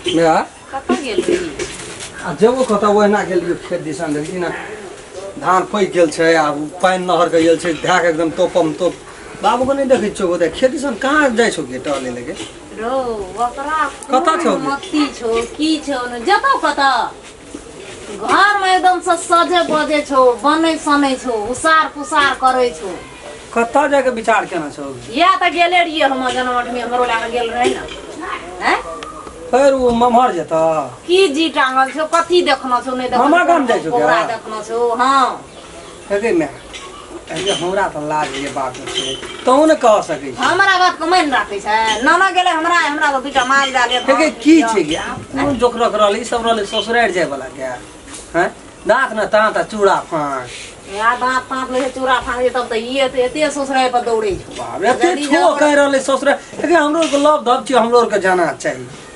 मैं कत गेल रही आ जेबो कत ओहिना गेलियो खेत दिसन देखी ना धान पैक गेल छै आ पानि नहर के गेल छै ढाक एकदम तोपम तोप बाबू को नहीं देखै छौ ओदे खेत दिसन कहाँ जाइ छौ गे टहले लगे रो ओकरा कत छौ मत्ती छौ की छौ न जतौ कत घर में एकदम से सजे बजे छौ बनै सनै छौ उसार पुसार करे छौ कत जाके विचार केना छौ या त गेले रहिए हम जनमठ में हमरो लाग गेल रहे न हैं फिर वो ममहर जेता की जी टांगल छौ कथी देखनो छौ नहीं देखनो मामा गाम जाइ छौ पूरा देखनो छौ हां हेगे मैं अरे हमरा त लाज ये बात छै तू न कह सकै छी हमरा बात को मान राखै छै नाना गेले हमरा तो दुटा माल डाले हेगे की छै गे कोन जोखरक रहल ई सब रहल ससुरार जाय वाला के हैं दांत न तांत चूड़ा फांस या दांत तांत ले चूड़ा फांस तब त ये एते ससुराल पर दौड़ै छौ बाप एते छो कह रहल ससुरार हेगे हमरो के लव धब छी हमरो के जाना चाहिए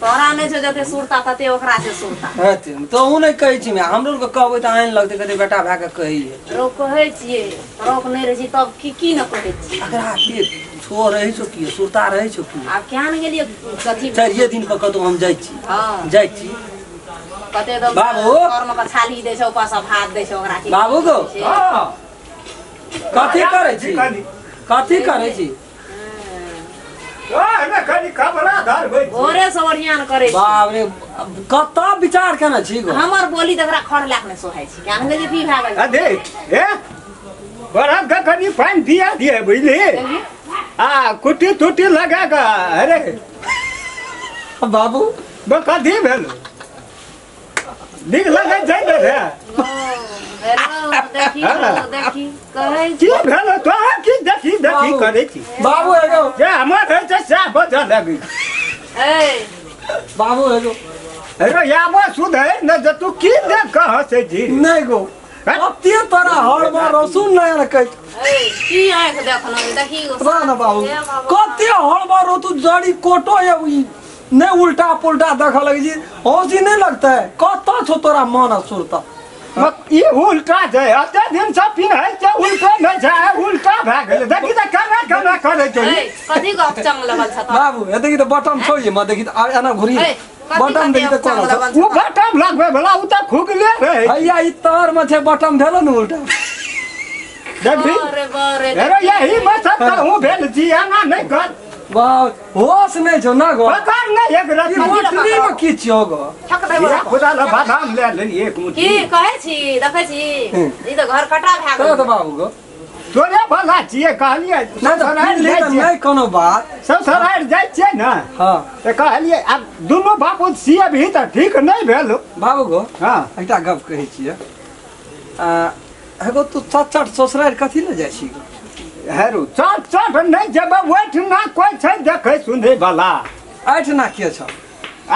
तोरा नहीं छो जते सुरता तते ओकरा से सुरता हेते तो उ नहीं कहै छी मैं हमरो के कहबै त आइन लगते कहते बेटा भा के कहिए रो कहै छियै रोक नहीं रही छी तब की न कहै छी अगर के छो रहै छौ की सुरता रहै छौ की आ क्या न गेलिए कथी चारिये दिन पर कतौ हम जाइ छी हां जाइ छी कते दम बाबू कर्म का छाली दे छौ पास भात दे छौ ओकरा की बाबू गो हां कथी करै छी कथी करै छी ना कनी खबरा धर होय भोरे से ओरियान करे छी बाप रे कत विचार केना छी गो हमर बोली तकरा खड़ लाख ने सोहाय छी क्या न गेलिए पी भागल अदे ए बड़ा कनी पानी दिया दिए बुझली आ कुटी टूटी लगा का अरे बाबू बा कथी भेलो नीक लगे छै रे देखी कहै की भेलो तो की देखी करे छी बाबू एगो जे हमर है से साफ बजा लगी ए बाबू एगो अरे याबो सुधै न जे तू की देख कह से जी नहीं गो कते तोरा हड़बा रसून नहीं रखै ए की आंख देखनो देखी बा ना बाबू कते हड़बा रो तू जड़ी कोटो है नहीं उल्टा पुल्टा देख लगी जी हौसी नहीं लगता है कत छो तोरा मन सुरता ई उल्टा छै अते दिन से पिन है जे उल्टा न छै उल्टा भ गेल देखि त केना करे छै ए कथी गप चंग लगल छ त बाबू ए देखि त बटन छौ ये म देखि त एना घुरी बटन देखि त कोन छ उ बटन लगबे भला उ त खुगले रहे हैया ई तार में छै बटन भेलो न उल्टा देखि बारे अरे यही मत त हूं भेल जी एना नहीं कर वाह होश नहीं छौ ना गो पकड़ नहीं एक ई रत्ती मोटरी में की छियो गो ठक दे ये खुदा ल बादाम ले लेनी एक मुट्ठी की कहै छी देखै छी ई त घर कटा भा तो गेल बाबू गो तोरे भला छिए कहलिए ना तो नहीं कोनो बात सब सराय जाय छिए ना हां त कहलिए अब दोनों बापू सीए भी त ठीक नहीं भेल बाबू गो हां एकटा गप कहै छियै एगो तू चट ससुराल कथी ले जाइ छी गो हेरो चट नहीं जब बैठ ना कोई छै देखे सुने वाला आठ ना के छ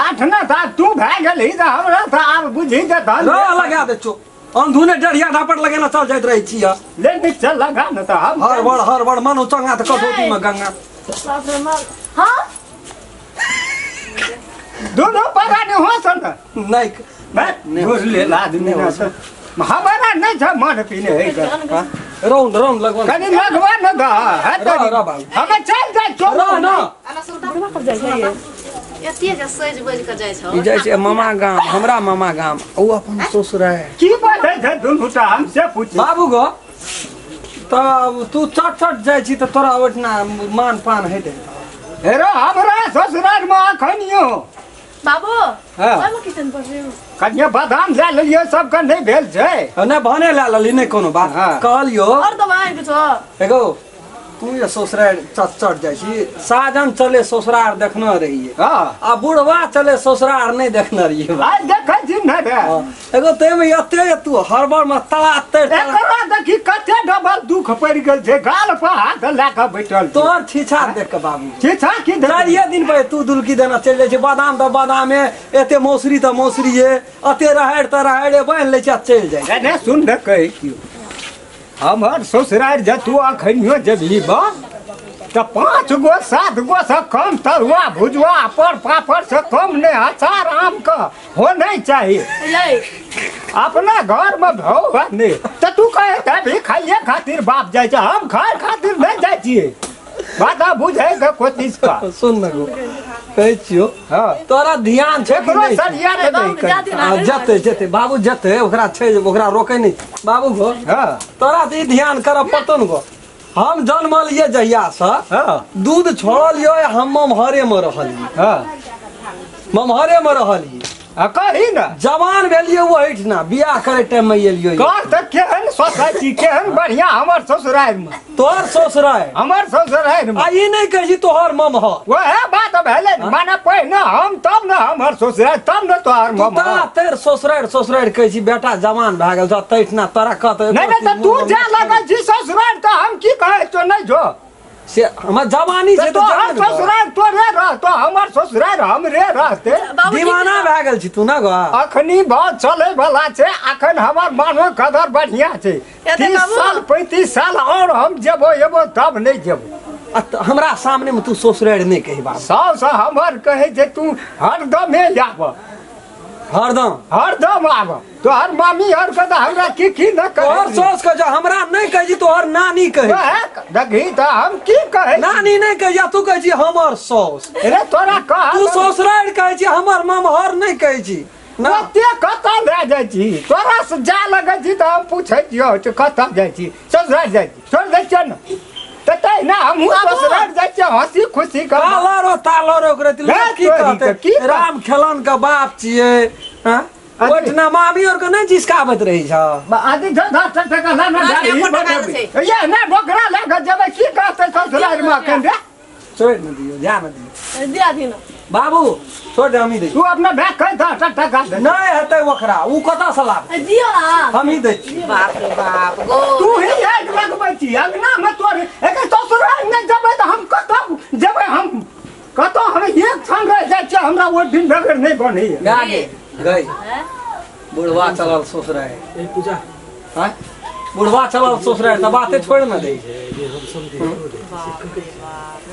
आठ ना था तू भाग गेली त हमरा त अब बुझी दे धन रो लगा दे चो अंधुने डढ़िया ढापट लगेला चल जाइत रही छियै ले निक चल लगा न त हम हर बड़ मनो चंगा त कटोती में गंगा हां दोनों पराने हो सन नहीं घुस ले आदमी ना से हमारा नहीं था मन पीने है राउंड लगवा कनी लगवा न दा रो बाबू हम चल जा चल रो ना अना सुरता कर जाय छै एते जे सज बज के जाय छ ई जाइ छै मामा गाम हमरा मामा गाम ओ अपन ससुराल की बात है दोनों टा हमसे पूछ बाबू गो तब तू चट जाइ छी त तोरा ओठना मान पान हेते हेरो हमरा ससुराल में अखनियो बाबू हां ओइ में किचन पर कन्या बादाम ले लियो सब का नहीं भेल छै ने भने ला लली नहीं कोनो बात कहलियो और दवाई के छ एगो तू ये ससुराल चट जाइ छी साजन चले ससुराल देखना रहिए हां आ बुढ़वा चले ससुराल नहीं देखना रहिए आज देखै छी न रे एगो ते में एते तू हरबर में तला एकरा देखि कते डबल दुख पड़ गेल छै गाल पर हाथ लाके बैठल तोर छीछा देख के बाबू छीछा की चारिये दिन पे तू दुलकी देना चल जाय छै बादाम त बादामे एते मौसरी त मौसरीए अते रहड़ त रहड़े बन ले चल जाय ने सुन न कहि क्यों हमर ससुराल जतू अखनियो जबी बा त 5 गो 7 गो से कम तरुआ भुजवा पर पापड़ से कम ने अचार आम का हो नहीं चाहिए अपना घर में भौ नहीं तो तू कहे तभी खाइए खातिर बाप जाय हम खाए खातिर नहीं जाय छिए बात बुझे के कोशिश कर। सुन न गो कहै छियो हाँ तोरा ध्यान छै कि एकरो नहीं छै? सरिया रे नहीं कर। जते जते बाबू जते ओकरा छै ओकरा रोकै नहीं बाबू गो हाँ तोरा तऽ ई ध्यान करब पड़तौ न गो हम जन्मलियै जहिया से हाँ दूध छोड़लियै हम ममहरे में रहलियै हाँ ममहरे में रहलियै आ कही ना जवान भेलियै ओहिठिना बियाह करे टाइम में एलियै कह त केहन सोसाइटी केहन बढ़िया हमर ससुराल में तोहर ससुराल हमर ससुराल में आ ई नहीं कहै छी तोहर ममहर वह बात भेलै माने पहिने हम तब न हमर ससुराल तब न तोहर मम्मा तोरा तेर ससुराल कहै छी बेटा जवान भए गेल छ तैठिना तोरा कहतै नहीं नहीं तो तू जा लगल छी ससुराल तो हम की कहे तो नहीं जो से हमर जवानी छै तो तऽ हम ससुराल तोरे रह तो हमर ससुराल हमरे रहते दीवाना भए गेल छी तू ना गो अखनी बहुत चले वाला छै अखन हमर मानो कदर बढ़िया छै 30 साल 35 साल और हम जेबो एबो तब नहीं जेबो हमरा सामने में तू ससुराल नहीं कही बाबू सास हमर कहे छै तू हरदम आब हरदम आब तोहर मामी हर कदा हमरा की न तोहर कहे सास के जो हमरा नहीं कही छी तोहर नानी कही देखी त हम की कहे नानी नहीं कही जा तू कही छी हमर सास अरे तोरा कह तू ससुराल कही छी हमर ममहर नहीं कही छी ना ते कतऽ ले जाइ छी तोरा से जा लगै छी त हम पूछै छियौ त कतऽ जाइ छी ससुराल जाइ छी छोड़ दै छियै न तै ना हम ससुराल जाइ छी हंसी खुशी कर तालो रो ओकरे हे की तोरी के की कहते राम खेलन का बाप छिए हां ओठना मामी और के नहीं जिसकावत रही छ आदि ध ध टका ला ना गाड़ी ये ना बोकरा लगा जब की कहते ससुराल में कन रे छोड़ न दियो जा न दियो दिया दिन बाबू छोड़ दे हम ही दे तू अपना बैग कह ध टका दे नहीं हेतै ओकरा उ कतऽ से लाभ दियो ना हम ही दे छी बाप रे बाप गो तू ही एक लगबै छी अंगना में तोरे एक ससुराल में जबै त हम कतऽ जबै हम कतऽ हम एक संग रह जाइ छी हमरा ओ दिन बगैर नहीं बनी गागे गई बुढ़वा चलल ससुराल ए पूजा हां बुढ़वा चलल ससुराल त बाते छोड़ न दे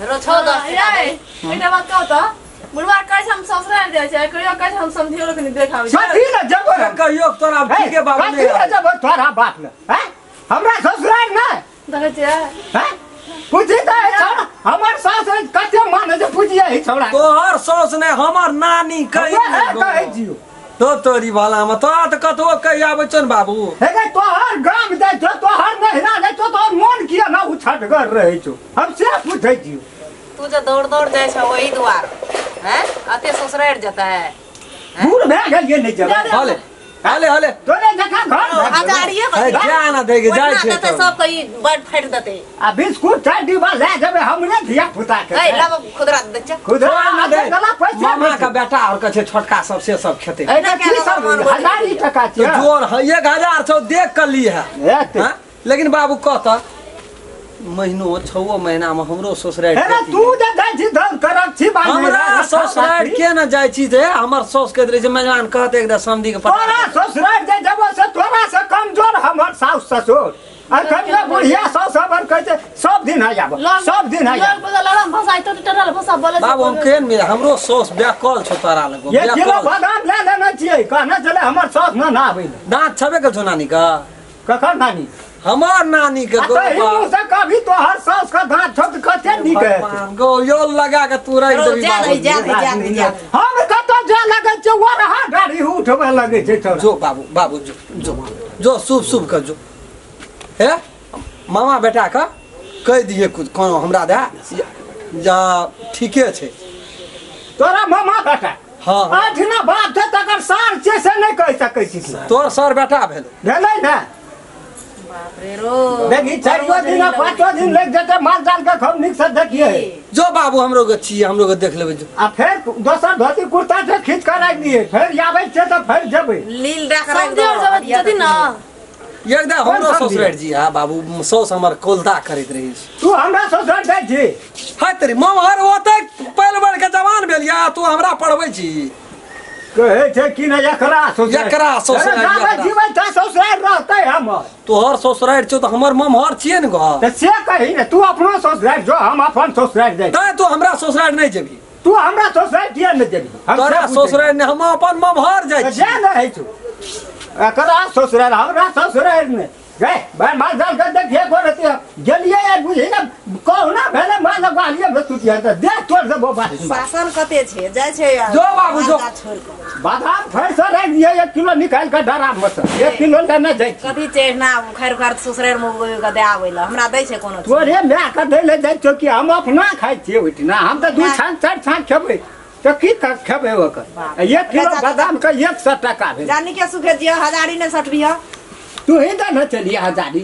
रो छो द एटा बात कहू त बुढ़वा कैसे हम ससुराल जाय छै कहियो कैसे हम समझियो लोग नहीं देखाबै छै कथी ल जबै कहियो तोरा ठीक है बाबू कथी ल जबै तोरा बात ल हैं हमरा ससुराल न देखै छियै हैं पूछी त छोड़ा हमर सास कते माने जे पूछिए ही छोड़ा तोहर सास ने हमर नानी कही कहै जियो तो तोरी वाला में तोरा त कतो कही आबै छ न बाबू हे तोहर गाम जाइ छो तोहर नहिरा जाइ छो तोहर मन किया ना उछटगर रहै छो हम से पूछै जियो तू जो दौड़ दौड़ जाय छ वही द्वार हैं अते ससुराल जाता है दूर भए गेल ये नहीं जबै हले हले हले तोरे जका घर हजारिए है क्या ना देगे जाय छै देते सब कहीं बड़ फाट देते आ बिस्कुट चाय डिब्बा ले जबै हमरे धिया पुता के ए लब खुदरा दे छ खुदरा ना दे गला पैसा मामा का बेटा और कछे छोटका सब से सब खेते ए की सब 1000 टका तो छै जोर 1000 छौ देख कर ली है एते हाँ? लेकिन बाबू कहता महीनो 6 महीना में हमरो ससुराल अरे तू जे जाइ छी धन करब छी बात हमरा ससुराल के न जाइ छी जे हमर सास के रहे छै मेहमान कहते एकदम समधी के तोरा ससुराल जे जबो से तोरा से कमजोर हमर सास ससुर अखन जे बुढ़िया सास हमर कहै छै सब दिन आ जाब सब दिन आ लोग जाब बगल लड़म भाषा तो टटल भाषा बोले बाबू हम केहन मिले हमरो सास ब्याकल छौ तारा लगो ये किलो ब्याकल बादाम ले लेना छियै कहना चले हमर सास ना आबै दांत छबे के छौ नानी का कखन नानी हमर नानी के हिन्दू से कभी तो हर सास का दांत छोट कते निक है गो यो लगा के तू रख देबी जा हम कतो जा लगे छै वो रहा गाड़ी उठबे लगे छै तोरा जो बाबू बाबू जो शुभ शुभ कर जो है मामा बेटा का कह दिए कुछ कोनो हमरा दे जा ठीके छै तोरा मामा बेटा हाँ आठना बाप छै तकर सार छै से नहीं कह सकै छी तोर सर बेटा भेलो भेलै ना बाप रे रो देखी 4 दिन 5 दिन लग जेते माल जाल के हम निक से देखिए जो बाबू हमरो के छी हमरो के देख लेबै जो आ फिर दोसर धोती कुर्ता से खींच कर रख दिए फिर आबै छै त फिर जेबै लील डाक सब देर जब जदी ना एकदम हमरो ससुराल जी हां बाबू सौस हमर कोलता करैत रही तू हमरा ससुराल जाइ छी हाय तेरी ममहर ओते पहले बार के जवान भेलिया तू हमरा पढ़बै छी कहै छै कि नहीं एकरा ससुराल जाबै जीबै त ससुराल रहतै हमर तोहर ससुराल छौ त हमर ममहर छियै न ग त से कही ने तू अपनो ससुराल जो हम अपन ससुराल जाइ तै तू हमरा ससुराल नहीं जेबी तू हमरा ससुराल किया नहीं जेबी तोरा ससुराल ने हम अपन ममहर जाइ छी जा नहीं छु एकरा ससुराल हमरा ससुराल में गए भाई माल जाल कर देखिए को रहती है गेलिए यार बुझे ना कहना भेले माल गालिए बस्तुतिया त देख तोर से वो बात शासन कते छे जाय छे जो बाबू जो बादाम फैसा रख दिए 1 किलो निकाल के डरा मत 1 किलो लेना जाय कथी चेहना खैर खैर ससुराल में के दे आवेला हमरा दै छे कोनो तोरे मैं का दे ले जाय छो कि हम अपना खाइ छिए ओइठना हम त 2 छान 4 छान खेबै तो की खेबै ओकर 1 किलो बादाम का 100 टका भेल जानी के सुखे दिया हजारी ने 60 बिया तू ही ना चलिए हजारी